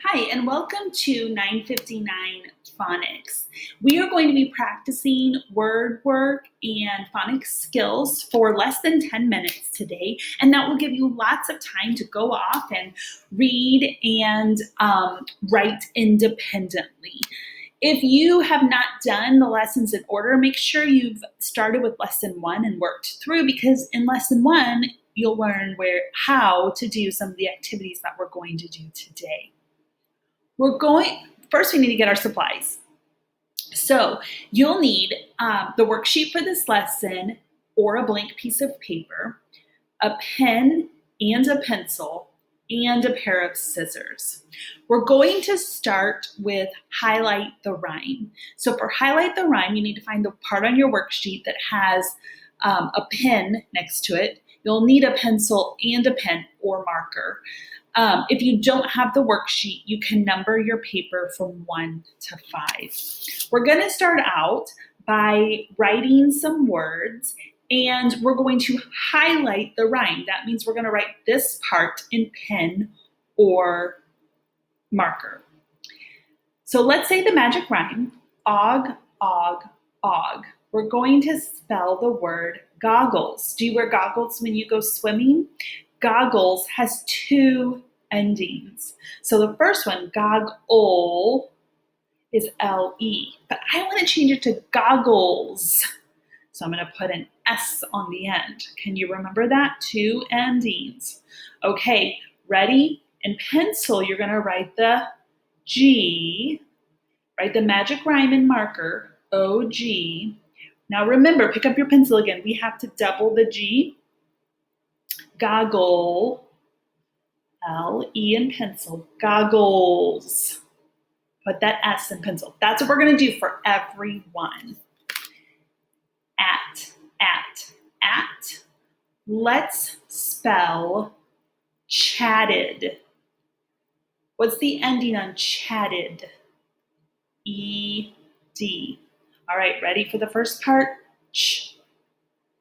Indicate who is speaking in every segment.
Speaker 1: Hi, and welcome to 959 Phonics. We are going to be practicing word work and phonics skills for less than 10 minutes today, and that will give you lots of time to go off and read and write independently. If you have not done the lessons in order, make sure you've started with lesson 1 and worked through, because in lesson 1, you'll learn how to do some of the activities that we're going to do today. First we need to get our supplies. So you'll need the worksheet for this lesson or a blank piece of paper, a pen and a pencil, and a pair of scissors. We're going to start with highlight the rhyme. So for highlight the rhyme, you need to find the part on your worksheet that has a pen next to it. You'll need a pencil and a pen or marker. If you don't have the worksheet, you can number your paper from 1 to 5. We're going to start out by writing some words, and we're going to highlight the rhyme. That means we're going to write this part in pen or marker. So let's say the magic rhyme, og, og, og. We're going to spell the word goggles. Do you wear goggles when you go swimming? Goggles has 2 endings. So the first one, goggle, is L-E, but I want to change it to goggles. So I'm going to put an S on the end. Can you remember that? 2 endings. Okay, ready? In pencil, you're going to write the G, write the magic rhyme in marker, O-G. Now remember, pick up your pencil again. We have to double the G. Goggle, L-E in pencil, goggles. Put that S in pencil. That's what we're going to do for everyone. At. Let's spell chatted. What's the ending on chatted? E-D. All right, ready for the first part? Ch.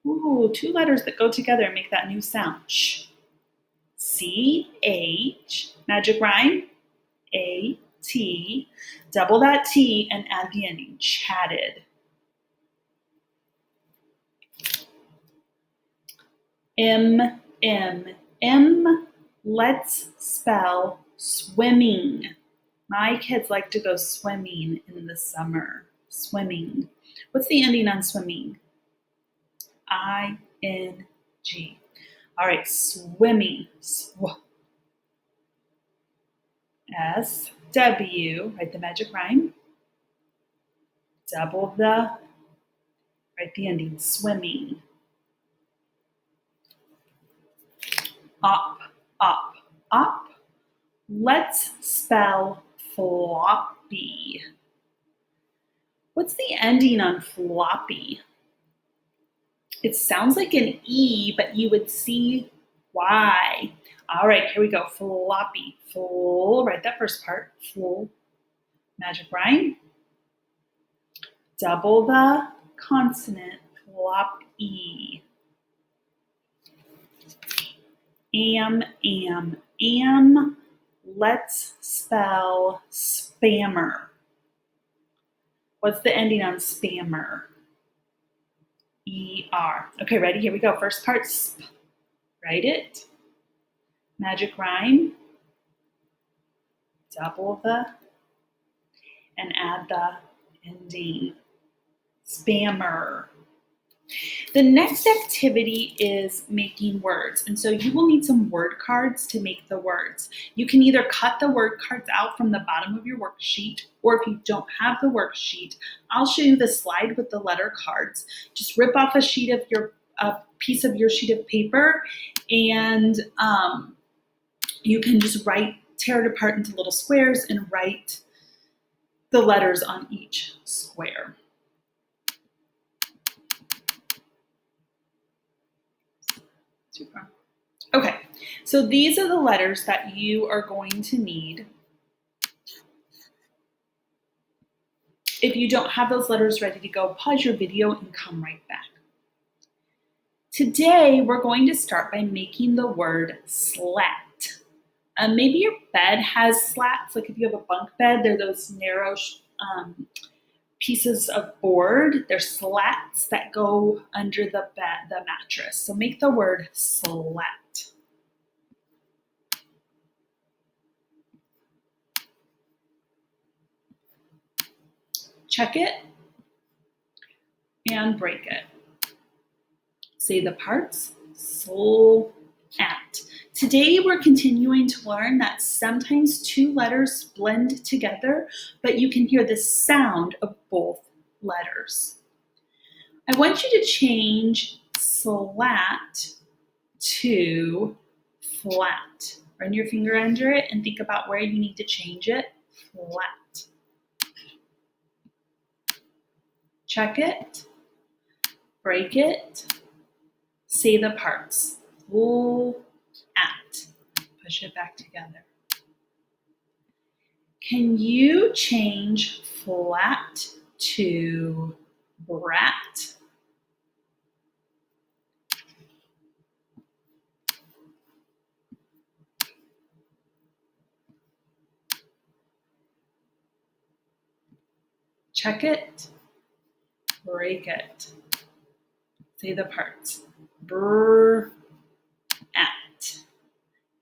Speaker 1: Ooh, 2 letters that go together and make that new sound. Ch. C-H. Magic rhyme. A-T. Double that T and add the ending. Chatted. M. Let's spell swimming. My kids like to go swimming in the summer. Swimming. What's the ending on swimming? I-N-G. All right, swimming. S-W. Write the magic rhyme. Double write the ending. Swimming. Up. Let's spell floppy. What's the ending on floppy? It sounds like an E, but you would see why. All right, here we go. Floppy. Full. Write that first part. Full. Magic rhyme. Double the consonant. Flop-E. Am. Let's spell spammer. What's the ending on spammer? E-R. Okay, ready? Here we go. First part, sp. Write it. Magic rhyme. Double and add the ending. Spammer. The next activity is making words, and so you will need some word cards to make the words. You can either cut the word cards out from the bottom of your worksheet, or if you don't have the worksheet, I'll show you the slide with the letter cards. Just rip off a piece of your sheet of paper, and you can just tear it apart into little squares and write the letters on each square. Super. Okay, so these are the letters that you are going to need. If you don't have those letters ready to go, pause your video and come right back. Today, we're going to start by making the word slat. Maybe your bed has slats, like if you have a bunk bed, they're those narrow pieces of board. They're slats that go under the bed, the mattress. So make the word slat. Check it and break it. Say the parts, slat. Today we're continuing to learn that sometimes two letters blend together, but you can hear the sound of both letters. I want you to change slat to flat. Run your finger under it and think about where you need to change it. Flat. Check it. Break it. Say the parts. Flat. Push it back together. Can you change flat to brat? Check it. Break it. Say the parts. Brat.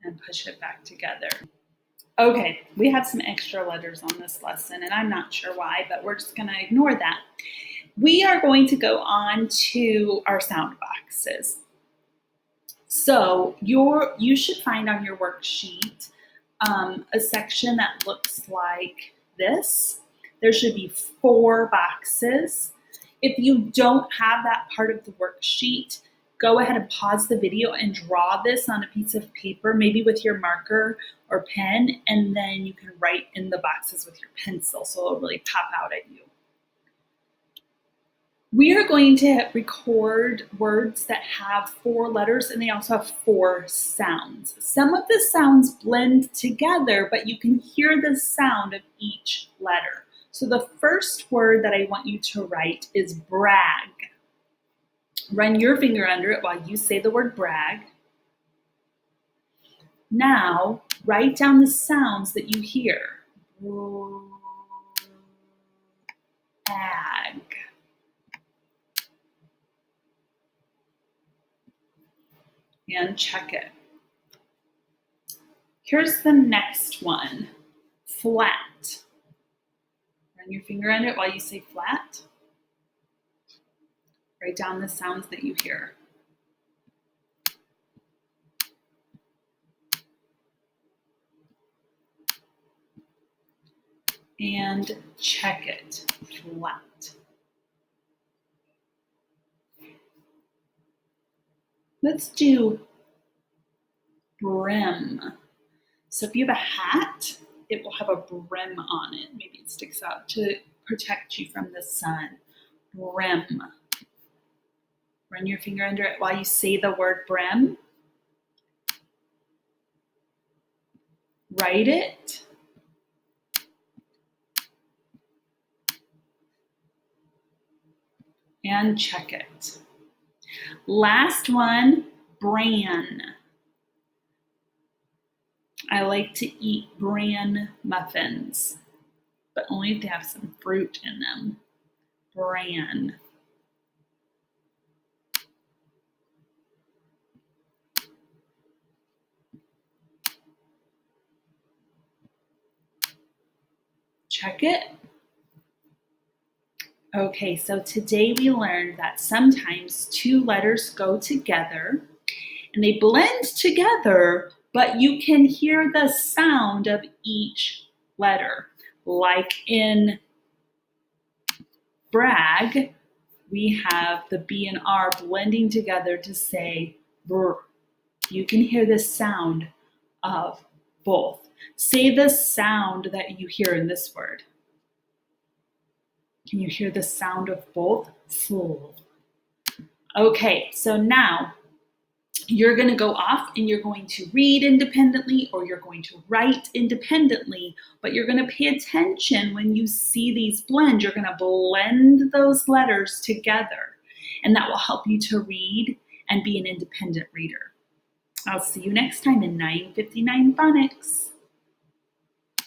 Speaker 1: And push it back together. Okay, we have some extra letters on this lesson, and I'm not sure why, but we're just going to ignore that. We are going to go on to our sound boxes. So you should find on your worksheet a section that looks like this. There should be 4 boxes. If you don't have that part of the worksheet, go ahead and pause the video and draw this on a piece of paper, maybe with your marker or pen, and then you can write in the boxes with your pencil so it'll really pop out at you. We are going to record words that have 4 letters and they also have 4 sounds. Some of the sounds blend together, but you can hear the sound of each letter. So the first word that I want you to write is brag. Run your finger under it while you say the word brag. Now, write down the sounds that you hear. Brag. And check it. Here's the next one, flat. Run your finger under it while you say flat. Write down the sounds that you hear. And check it, flat. Let's do brim. So if you have a hat, it will have a brim on it. Maybe it sticks out to protect you from the sun. Brim. Run your finger under it while you say the word brim. Write it. And check it. Last one, bran. I like to eat bran muffins, but only if they have some fruit in them. Bran. Check it. Okay, so today we learned that sometimes 2 letters go together and they blend together, but you can hear the sound of each letter. Like in brag, we have the B and R blending together to say brr. You can hear the sound of both. Say the sound that you hear in this word. Can you hear the sound of both? Full. Okay, so now you're going to go off and you're going to read independently or you're going to write independently, but you're going to pay attention when you see these blend. You're going to blend those letters together, and that will help you to read and be an independent reader. I'll see you next time in 959 Phonics.